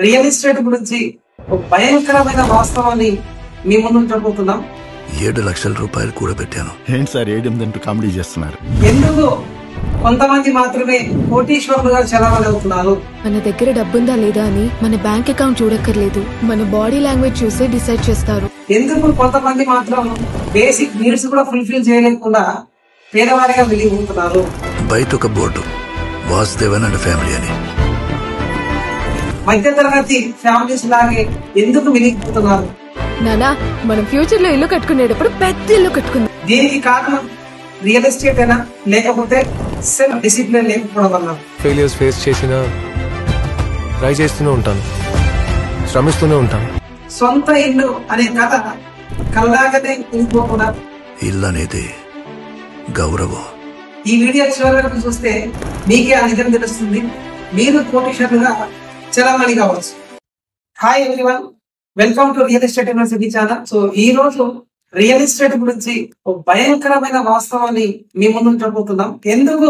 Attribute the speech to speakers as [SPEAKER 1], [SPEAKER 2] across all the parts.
[SPEAKER 1] Real estate గురించి ఒక భయంకరమైన వాస్తవాన్ని మీ ముందు ఉంచబోతున్నాం.
[SPEAKER 2] 7 లక్షల రూపాయలు కూడబెట్టాను.
[SPEAKER 3] ఏంటి సార్ 7 కామెడీ చేస్తున్నారు?
[SPEAKER 1] ఎందుకు కొంతమంది మాత్రమే కోటీశ్వరులుగా చలామణి అవుతున్నారు?
[SPEAKER 4] మన దగ్గర డబ్బుందా లేదా అని మన బ్యాంక్ అకౌంట్ చూడక్కర్లేదు, మన బాడీ లాంగ్వేజ్ చూసే డిసైడ్ చేస్తారు.
[SPEAKER 1] ఎందుకు కొంతమంది మాత్రం బేసిక్ నీడ్స్ కూడా ఫుల్ఫిల్ చేయలేకుండా పేదవారిగా వెలిగిపోతున్నారు?
[SPEAKER 2] బయట ఒక బోర్డు, వాసుదేవన్ అండ్ ఫ్యామిలీ అని.
[SPEAKER 1] మధ్య తరగతి ఫ్యామిలీస్ లాగే ఎందుకు వెలిగిపోతున్నారు?
[SPEAKER 4] నానా, మనం ఫ్యూచర్ లో ఇల్లు కట్టుకునేటప్పుడు పెద్ద ఇల్లు కట్టుకుందాం.
[SPEAKER 1] దీనికి కారణం రియల్ ఎస్టేట్ అయినా లేకపోతే సెల్ఫ్ డిసిప్లిన్ లేకపోవడం వల్ల?
[SPEAKER 5] ఫెయిలియర్స్ ఫేస్ చేసినా ట్రై చేస్తూనే ఉంటాను, శ్రమిస్తూనే ఉంటాను.
[SPEAKER 1] సొంత ఇల్లు అనే కథ కల్లాగనే ఇంకోకుండా
[SPEAKER 2] ఇల్లు అనేది గౌరవం.
[SPEAKER 1] ఈ వీడియో చివరి వరకు చూస్తే మీకే ఆ నిజం తెలుస్తుంది. మీరు కోటీశ్వరులుగా చలామణి కావచ్చు. Hi everyone, welcome to real estate university channel. So ఈ రోజు రియల్ ఎస్టేట్ గురించి ఒక భయంకరమైన వాస్తవాన్ని మీ ముందు ఉంచబోతున్నాం. ఎందుకు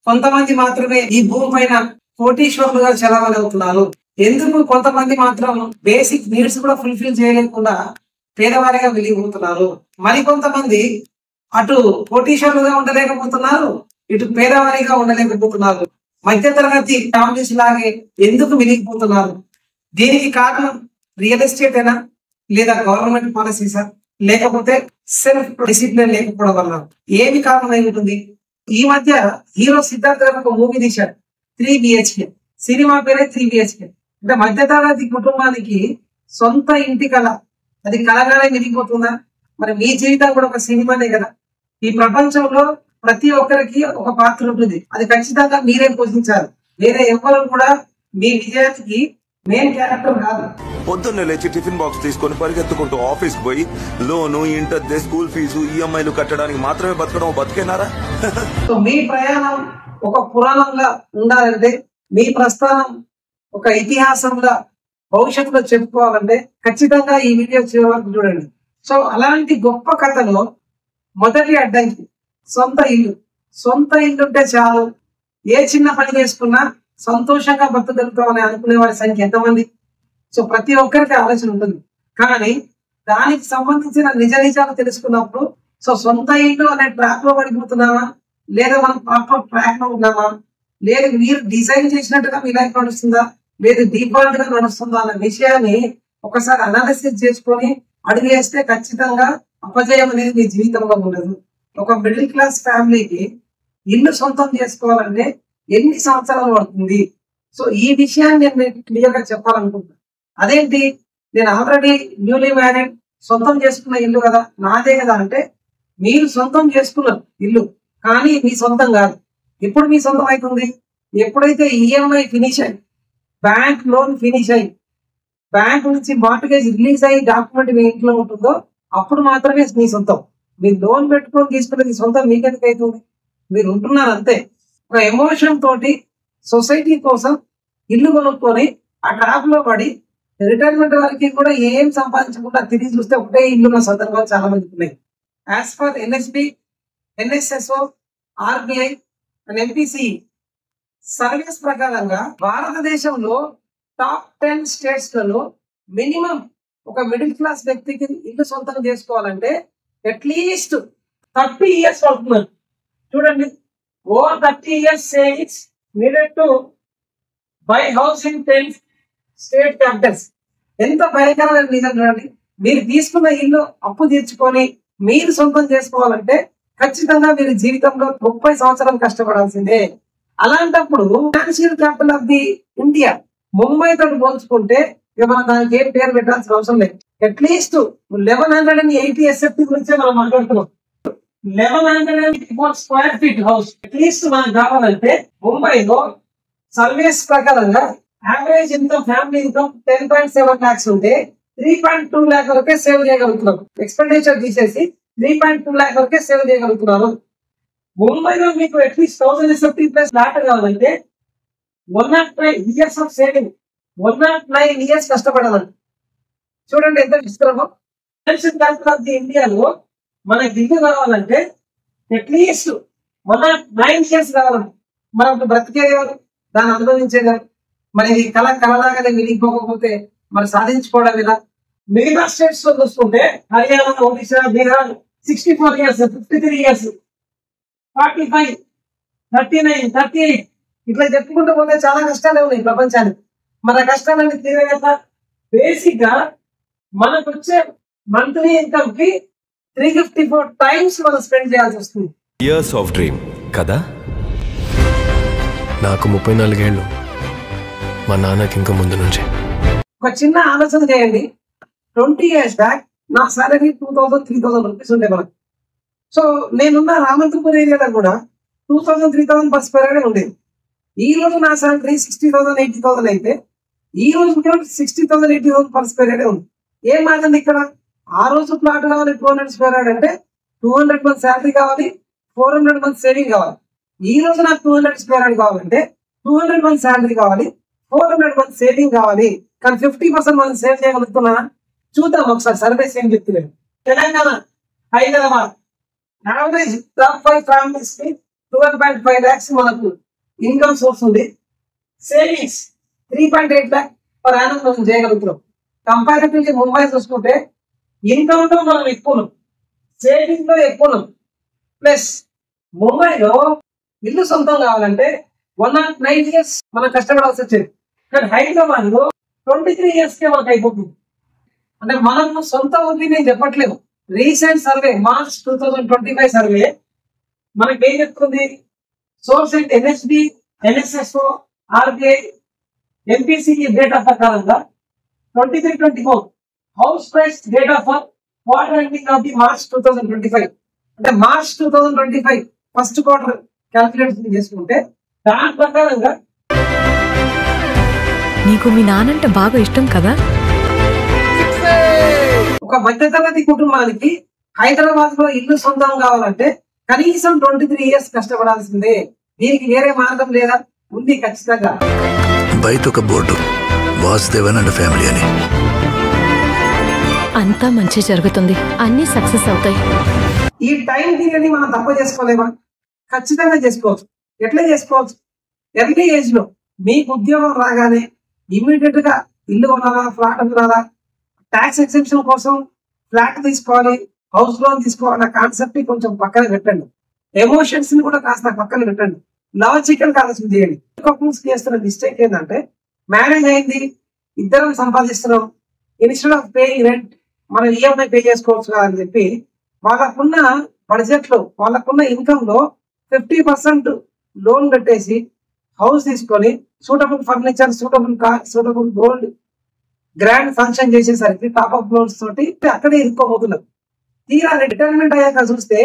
[SPEAKER 1] కొంతమంది మాత్రమే ఈ భూమి పైన కోటీశ్వరులుగా చలామణి అవుతున్నారు? ఎందుకు కొంతమంది మాత్రం బేసిక్ నీడ్స్ కూడా ఫుల్ఫిల్ చేయలేకుండా పేదవారిగా వెలిగిపోతున్నారు? మరికొంతమంది అటు కోటీశ్వరులుగా ఉండలేకపోతున్నారు, ఇటు పేదవారిగా ఉండలేకపోతున్నారు. మధ్య తరగతి ఫ్యామిలీస్ లాగే ఎందుకు వెలిగిపోతున్నారు? దీనికి కారణం రియల్ ఎస్టేట్ అయినా లేదా గవర్నమెంట్ పాలసీసా లేకపోతే సెల్ఫ్ డిసిప్లిన్ లేకపోవడం వల్ల? ఏమి కారణమై ఉంటుంది? ఈ మధ్య హీరో సిద్ధార్థ్ గారు ఒక మూవీ తీశాడు, 3 BHK. సినిమా పేరే 3 BHK. అంటే మధ్య తరగతి కుటుంబానికి సొంత ఇంటి కళ, అది కలగానే వెలిగిపోతుందా? మరి మీ జీవితం కూడా ఒక సినిమానే కదా. ఈ ప్రపంచంలో ప్రతి ఒక్కరికి ఒక పాత్ర ఉంటుంది, అది ఖచ్చితంగా మీరే పోషించాలి. వేరే ఎవరు కూడా మీ విజయానికి మెయిన్ క్యారెక్టర్ కాదు.
[SPEAKER 6] పొద్దున్నే లేచి టిఫిన్ బాక్స్ తీసుకొని పరిగెత్తుకుంటూ ఆఫీస్ పోయి లోను, ఇంటర్, స్కూల్ ఫీజు, ఈఎంఐలు కట్టడానికి మాత్రమే బతకడం బతికేనారా?
[SPEAKER 1] సో మీ ప్రయాణం ఒక పురాణంగా ఉండాలంటే, మీ ప్రస్థానం ఒక ఇతిహాసంగా భవిష్యత్తులో చెప్పుకోవాలంటే ఖచ్చితంగా ఈ వీడియో చివరి వరకు చూడండి. సో అలాంటి గొప్ప కథలో మొదటి అడ్డంకి సొంత ఇల్లు. సొంత ఇల్లు ఉంటే చాలు, ఏ చిన్న పని చేసుకున్నా సంతోషంగా బతకగలుగుతామని అనుకునే వారి సంఖ్య ఎంతమంది? సో ప్రతి ఒక్కరికి ఆలోచన ఉంటుంది, కానీ దానికి సంబంధించిన నిజ నిజాలు తెలుసుకున్నప్పుడు సో సొంత ఇల్లు అనే ట్రాక్ లో పడిపోతున్నామా, లేదా మనం ప్రాపర్ ట్రాక్ లో ఉన్నామా, లేదు మీరు డిజైన్ చేసినట్టుగా మీ లైఫ్ నడుస్తుందా, లేదు డిఫాల్ట్ గా నడుస్తుందా అన్న విషయాన్ని ఒకసారి అనాలిసిస్ చేసుకొని అడుగు వేస్తే ఖచ్చితంగా అపజయం అనేది మీ జీవితంలో ఉండదు. ఒక మిడిల్ క్లాస్ ఫ్యామిలీకి ఇల్లు సొంతం చేసుకోవాలంటే ఎన్ని సంవత్సరాలు పడుతుంది? సో ఈ విషయాన్ని నేను క్లియర్ గా చెప్పాలనుకుంటున్నాను. అదేంటి, నేను ఆల్రెడీ న్యూలీ మ్యారీడ్, సొంతం చేసుకున్న ఇల్లు కదా, నాదే కదా అంటే, మీరు సొంతం చేసుకున్నారు ఇల్లు, కానీ మీ సొంతం కాదు. ఎప్పుడు మీ సొంతం అవుతుంది? ఎప్పుడైతే ఈఎంఐ ఫినిష్ అయ్యి, బ్యాంక్ లోన్ ఫినిష్ అయ్యి, బ్యాంక్ నుంచి మార్టిగేజ్ రిలీజ్ అయ్యి డాక్యుమెంట్ మీ ఇంట్లో ఉంటుందో అప్పుడు మాత్రమే మీ సొంతం. మీరు లోన్ పెట్టుకొని తీసుకునేది సొంతం మీకెందుకు అవుతుంది? మీరు ఉంటున్నారు అంతే. ఒక ఎమోషన్ తోటి సొసైటీ కోసం ఇల్లు కొనుక్కొని ఆ ట్రాప్ లో పడి రిటైర్మెంట్ వరకు కూడా ఏం సంపాదించకుండా తిరిగి చూస్తే ఒకటే ఇల్లు ఉన్న సందర్భాలు చాలా మందికి ఉన్నాయి. As per NSP, NSSO, RBI and MPC service ప్రకారంగా భారతదేశంలో టాప్ 10 స్టేట్స్ లలో మినిమం ఒక మిడిల్ క్లాస్ వ్యక్తికి ఇల్లు సొంతం చేసుకోవాలంటే అట్లీస్ట్ 30 years పడుతున్నారు. చూడండి, over 30 years savings needed to buy house in 10 state capitals. ఎంత భయంకరమైన నిజం చూడండి. మీరు తీసుకున్న ఇల్లు అప్పు తీర్చుకొని మీరు సొంతం చేసుకోవాలంటే ఖచ్చితంగా మీరు జీవితంలో 30 సంవత్సరాలు కష్టపడాల్సిందే. అలాంటప్పుడు financial capital of the India Mumbai తోటి పోల్చుకుంటే మనం దానికి ఏం పేరు పెట్టాల్సిన అవసరం లేదు. అట్లీస్ట్ 1180 SFT గురించే మనం మాట్లాడుతున్నాం. 1184 స్క్వేర్ ఫీట్ హౌస్ అట్లీస్ట్ మనకు కావాలంటే ముంబైలో సర్వీస్ ప్రకారంగా average income, family income 10.7 lakhs ఉంటే 3.2 lakh వరకే సేవ్ చేయగలుగుతున్నాం. ఎక్స్పెండిచర్ తీసేసి 3.2 lakh వరకే సేవ్ చేయగలుగుతున్నారు. ముంబైలో మీకు అట్లీస్ట్ 1000 SFT ప్లస్ ఫ్లాట్ కావాలంటే 109 years ఆఫ్ సేవింగ్, 109 years కష్టపడాలండి. చూడండి ఎంత విచిత్రమో. ఇండియాలో మనకి ఇల్లు కావాలంటే అట్లీస్ట్ 109 years కావాలండి. మనం బ్రతికేవారు, దాన్ని అనుభవించేవారు. మరి ఇది కలలాగానే మిగిలిపోకపోతే మరి సాధించుకోవడం ఇలా. మిగతా స్టేట్స్ లో చూసుకుంటే హర్యానా, ఒడిశా, బీహార్ 64 years, 53 years, 45, 39, 38 ఇట్లా చెప్పుకుంటూ పోతే చాలా కష్టాలే ఉన్నాయి ప్రపంచానికి. మన కష్టాలన్నీ తీరేత బేసిక్ గా మనకు వచ్చే మంత్లీ ఇన్కమ్ కి 354 times మనం స్పెండ్ చేయాల్సి వస్తుంది.
[SPEAKER 7] ఇయర్స్ ఆఫ్ డ్రీమ్ కదా.
[SPEAKER 5] నాకు 34 ఏళ్ళు, మా నాన్నకి ఇంకా ముందు నుంచి.
[SPEAKER 1] ఒక చిన్న ఆలోచన చేయండి. 20 years బ్యాక్ నా సాలరీ 2000-3000 రూపీస్ ఉండే మనకు. సో నేనున్న రామంతపూర్ ఏరియాలో కూడా 2000-3000 per square yard ఉండేది. ఈ రోజు నా సాలరీ 60,000-80,000 అయితే ఈ రోజు 60,000-80,000 per square yard ఉంది. ఏం మారింది ఇక్కడ? ఆ రోజు ప్లాట్ కావాలి 200 square yard అంటే 200 మంత్ శాలరీ కావాలి, 400 మంత్ సేవింగ్ కావాలి. ఈ రోజు నాకు 200 square yard కావాలంటే 200 మంత్ శాలరీ కావాలి, 400 మంత్ సేవింగ్ కావాలి. కానీ 50% మనం సేవ్ చేయగలుగుతున్నా? చూద్దాం ఒకసారి సర్వేస్ ఏం చెప్తున్నాను. Telangana, Hyderabad average top 5 families కి 12.5 lakhs మనకు ఇన్కమ్ సోర్స్ ఉంది. సేవింగ్స్ 3.8 lakh per annum మనం చేయగలుగుతున్నాం. కంపారిటివ్లీ ముంబై చూసుకుంటే ఇన్కమ్ లో మనం ఎక్కువ, సేవింగ్ లో ఎక్కువ. ప్లస్ ముంబైలో ఇల్లు సొంతం కావాలంటే 109 years మనం కష్టపడాల్సి వచ్చేది. కానీ హైదరాబాద్ లో 23 years కే మనకు అయిపోతుంది. అంటే మనం సొంత ఉంది నేను చెప్పట్లేదు. రీసెంట్ సర్వే మార్చ్ 2025 సర్వే మనకి ఏం చెప్తుంది? Source and NSB, NSSO, RBI, MPC data ప్రకారంగా 23-24 house price data for quarter ending of the March 2025 అంటే మార్చ్ 2025 ఫస్ట్ క్వార్టర్ క్యాల్కులేషన్ చేసుకుంటే దాని ప్రకారంగా
[SPEAKER 8] నీకు మీ నానంటే బాగా ఇష్టం కదా.
[SPEAKER 1] ఒక మధ్యతరగతి కుటుంబానికి హైదరాబాద్ లో ఇల్లు సొంతం కావాలంటే కనీసం 23 years కష్టపడాల్సిందే. దీనికి వేరే మార్గం లేదా? ఉంది ఖచ్చితంగా.
[SPEAKER 2] బయట ఒక బోర్డు వాసుదేవన్ అండ్ ఫ్యామిలీ అని.
[SPEAKER 8] అంతా మంచి జరుగుతుంది, అన్ని సక్సెస్ అవుతాయి.
[SPEAKER 1] ఈ టైం పీరియడ్ ని మనం తక్కువ చేసుకోలేమా? ఖచ్చితంగా చేసుకోవచ్చు. ఎట్లా చేసుకోవచ్చు? ఎర్లీ ఏజ్ లో మీకు ఉద్యోగం రాగానే ఇమీడియట్ గా ఇల్లు కొనాలా, ఫ్లాట్ కొనాలా, ట్యాక్స్ ఎగ్జెంప్షన్ కోసం ఫ్లాట్ తీసుకోవాలి, హౌస్ లోన్ తీసుకోవాలన్న కాన్సెప్ట్ ని కొంచెం పక్కన పెట్టండి. ఎమోషన్స్ ని కూడా కాస్త పక్కన పెట్టండి. లాజికల్ ఆలోచన చేయండి. కపుల్స్ చేస్తున్న మిస్టేక్ ఏంటంటే మ్యారేజ్ అయింది, ఇద్దరం సంపాదిస్తున్నాం, ఇన్స్టెడ్ ఆఫ్ పేయింగ్ రెంట్ మనం ఈఎంఐ పే చేసుకోవచ్చు కదా అని చెప్పి వాళ్ళకున్న బడ్జెట్ లో, వాళ్ళకున్న ఇన్కమ్ లో 50% లోన్ పెట్టేసి హౌస్ తీసుకొని suitable furniture, suitable car, suitable gold, grand function చేసేసరికి టాప్ అప్ లోన్స్ తోటి అక్కడే ఇరుక్కోబోతున్నారు. తీరా రిటైర్మెంట్ అయ్యాక చూస్తే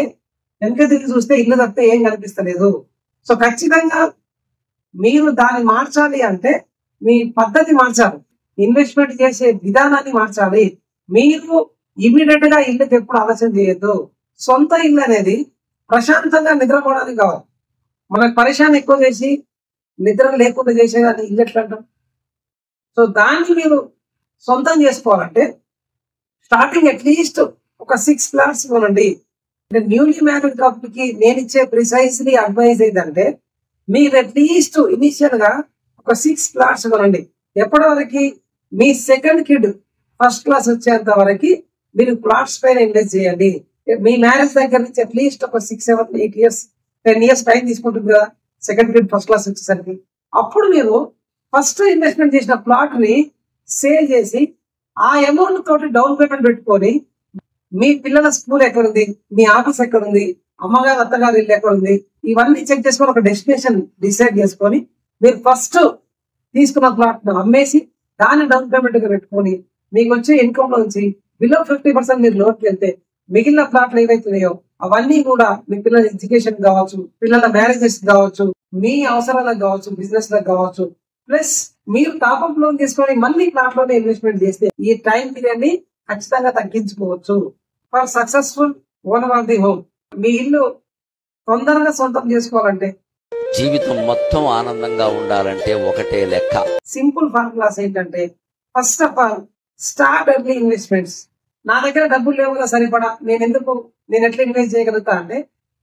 [SPEAKER 1] వెనక తిరిగి చూస్తే ఇల్లు తప్పితే ఏం కనిపిస్తలేదు. సో ఖచ్చితంగా మీరు దాన్ని మార్చాలి అంటే మీ పద్ధతి మార్చాలి, ఇన్వెస్ట్మెంట్ చేసే విధానాన్ని మార్చాలి. మీరు ఇమీడియట్ గా ఇల్లుకి ఎప్పుడు ఆలోచన చేయొద్దు. సొంత ఇల్లు అనేది ప్రశాంతంగా నిద్రపోవడానికి కావాలి. మనకు పరిశాన్ ఎక్కువ చేసి నిద్ర లేకుండా చేసేదాన్ని ఇల్లు ఎట్లా అంటాం? సో దాన్ని మీరు సొంతం చేసుకోవాలంటే స్టార్టింగ్ అట్లీస్ట్ ఒక 6 flats కొనండి. న్యూలీ మ్యారీడ్ కపుల్ కి నేను ఇచ్చే ప్రిసైజ్లీ అడ్వైజ్ ఏంటంటే మీరు అట్లీస్ట్ ఇనిషియల్ గా ఒక 6 flats కొనండి. ఎప్పటి వరకు? మీ సెకండ్ కిడ్ ఫస్ట్ క్లాస్ వచ్చేంత వరకు మీరు ప్లాట్స్ పైన ఇన్వెస్ట్ చేయండి. మీ మ్యారేజ్ దగ్గర నుంచి అట్లీస్ట్ ఒక 6, 7, 8 years, 10 years టైం తీసుకుంటుంది కదా సెకండ్ కిడ్ ఫస్ట్ క్లాస్ వచ్చేసరికి. అప్పుడు మీరు ఫస్ట్ ఇన్వెస్ట్మెంట్ చేసిన ప్లాట్ ని సేల్ చేసి ఆ అమౌంట్ తోటి డౌన్ పేమెంట్ పెట్టుకొని మీ పిల్లల స్కూల్ ఎక్కడుంది, మీ ఆఫీస్ ఎక్కడుంది, అమ్మగారు అత్తగారు ఇల్లు ఎక్కడుంది, ఇవన్నీ చెక్ చేసుకొని ఒక డెస్టినేషన్ డిసైడ్ చేసుకొని మీరు ఫస్ట్ తీసుకున్న ప్లాట్ అమ్మేసి దాన్ని డౌన్ పేమెంట్ గా పెట్టుకొని మీకు వచ్చే ఇన్కమ్ లో నుంచి బిలో 50% మీరు లోన్కి వెళ్తే మిగిలిన ప్లాట్లు ఏవైతున్నాయో అవన్నీ కూడా మీ పిల్లల ఎడ్యుకేషన్ కావచ్చు, పిల్లల మ్యారేజెస్ కావచ్చు, మీ అవసరాలకు కావచ్చు, బిజినెస్ లకు కావచ్చు. ప్లస్ మీరు టాప్అప్ లోన్ తీసుకొని మళ్ళీ ప్లాట్ లోనే ఇన్వెస్ట్మెంట్ చేస్తే ఈ టైం పీరియడ్ ని ఖచ్చితంగా తగ్గించుకోవచ్చు. For successful owner of the home, మీ ఇల్లు తొందరగా సొంతం చేసుకోవాలంటే,
[SPEAKER 9] జీవితం మొత్తం ఆనందంగా ఉండాలంటే ఒకటే లెక్క.
[SPEAKER 1] సింపుల్ ఫార్ములాస్ ఏంటంటే first of all start early investments. నా దగ్గర డబ్బులు లేవు కదా సరిపడా, నేను ఎట్లా ఇన్వెస్ట్ చేయగలుగుతా అంటే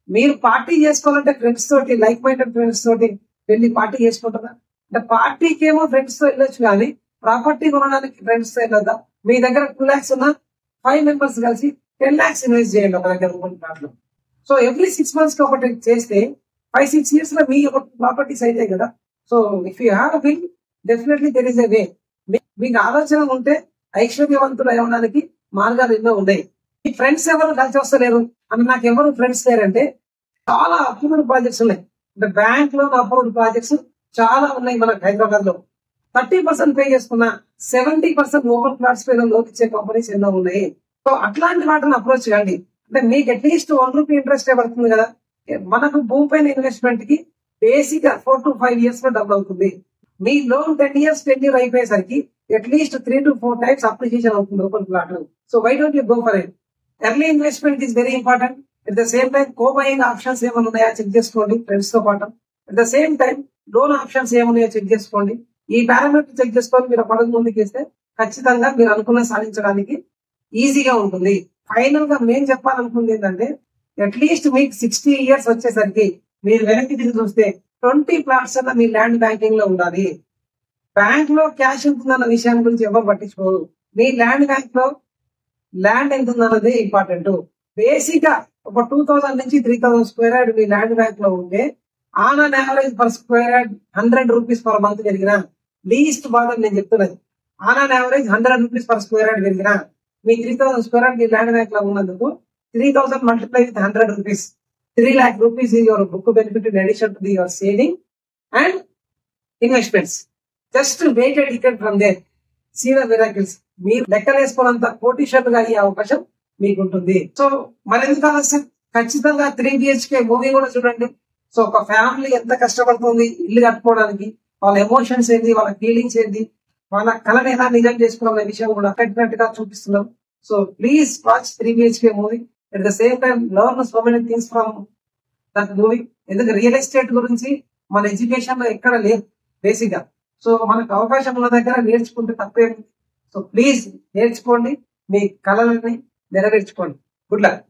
[SPEAKER 1] మీరు పార్టీ చేసుకోవాలంటే ఫ్రెండ్స్ తోటి, లైక్ మైండెడ్ ఫ్రెండ్స్ తోటి వెళ్ళి పార్టీ చేసుకుంటారా? అంటే పార్టీకి ఏమో ఫ్రెండ్స్ తో వెళ్ళొచ్చు, కానీ ప్రాపర్టీ కొనడానికి ఫ్రెండ్స్ తో వెళ్ళొద్దా? మీ దగ్గర 2 lakhs ఉన్న 5 members కలిసి 10 lakhs ఇన్వెస్ట్ చేయండి ఒక దగ్గర ప్లాట్లో. సో ఎవ్రీ 6 months కి ఒకటి చేస్తే 5-6 years లో మీ ప్రాపర్టీస్ అయితే కదా. So if you have will definitely there is a way. మీకు ఆలోచన ఉంటే ఐశ్వర్యవంతులు అవ్వడానికి మార్గాలు ఎన్నో ఉన్నాయి. మీ ఫ్రెండ్స్ ఎవరు కలిసి వస్తలేరు అని, నాకు ఎవరు ఫ్రెండ్స్ లేరంటే చాలా అప్రూవ్డ్ ప్రాజెక్ట్స్ ఉన్నాయి. అంటే బ్యాంక్ లో అప్రూవ్డ్ ప్రాజెక్ట్స్ చాలా ఉన్నాయి మనకు హైదరాబాద్ లో. 30% పే చేసుకున్న 70% ఓపెన్ ప్లాట్స్ పైన లోన్ ఇచ్చే కంపెనీస్ ఎన్నో ఉన్నాయి. సో అట్లాంటి వాటిని అప్రోచ్ కండి. అంటే మీకు అట్లీస్ట్ 1 రూపీ ఇంట్రెస్ట్ పడుతుంది కదా. మనకు భూమి పైన ఇన్వెస్ట్మెంట్ కి బేసిక్ గా 4 to 5 years లో డబ్బులు అవుతుంది. మీ లోన్ 10 years టెన్యూర్ అయిపోయేసరికి అట్లీస్ట్ 3 to 4 times అప్రిషియేషన్ అవుతుంది open plot. So why don't you go for it? Early investment is very important. At the same time co buying options ఏమైనా ఉన్నాయా check చేసుకోండి friends తో పాటు. At the same time loan options ఏమున్నాయో check చేసుకోండి. ఈ parameter check చేసుకొని మీరు పడక ముందుకు ఇస్తే ఖచ్చితంగా మీరు అనుకున్న సాధించడానికి ఈజీగా ఉంటుంది. ఫైనల్ గా మేము చెప్పాలనుకుంది ఏంటంటే, అట్లీస్ట్ మీకు 60 years వచ్చేసరికి మీరు వెనక్కి తిరిగి చూస్తే 20 plots అన్న మీ ల్యాండ్ బ్యాంకింగ్ లో ఉండాలి. బ్యాంక్ లో క్యాష్ ఉంటుందన్న విషయం గురించి ఎవరు పట్టించుకోరు. మీ ల్యాండ్ బ్యాంక్ లో ల్యాండ్ ఎంత ఉందన్నది ఇంపార్టెంట్. బేసిక్ గా ఒక 2000 నుంచి 3000 square yard మీ ల్యాండ్ బ్యాంక్ లో ఉంటే on an average per square yard 100 rupees per month పెరిగినా, లీస్ట్ బాగా నేను చెప్తున్నది, on an average 100 rupees per square yard పెరిగినా మీ 3000 square yard మీ ల్యాండ్ బ్యాంక్ లో ఉన్నందుకు 3000 multiply with 100 rupees, 3 lakh rupees is your book benefit in addition to your saving and investments. Just wait a decade from there, see the miracles. మీరు లెక్కలేసుకున్నంత కోటీశ్వరులుగా అయ్యే అవకాశం మీకు ఉంటుంది. So మరెందుకు ఆలస్యం? ఖచ్చితంగా 3 BHK మూవీ కూడా చూడండి. సో ఒక ఫ్యామిలీ ఎంత కష్టపడుతుంది ఇల్లు కట్టుకోవడానికి, వాళ్ళ ఎమోషన్స్ ఏంటి, వాళ్ళ ఫీలింగ్స్ ఏంటి, వాళ్ళ కళను ఎలా నిజం చేసుకున్న విషయం కూడా కట్టినట్టుగా చూపిస్తున్నాం. So please watch 3 BHK movie. At the same time learn so many things from that movie. ఎందుకంటే రియల్ ఎస్టేట్ గురించి మన ఎడ్యుకేషన్ లో ఎక్కడ లేదు బేసిక్ గా. సో మనకు అవకాశం ఉన్న దగ్గర నేర్చుకుంటే తప్పేమి. సో ప్లీజ్ నేర్చుకోండి, మీ కళలని నెరవేర్చుకోండి. Good luck.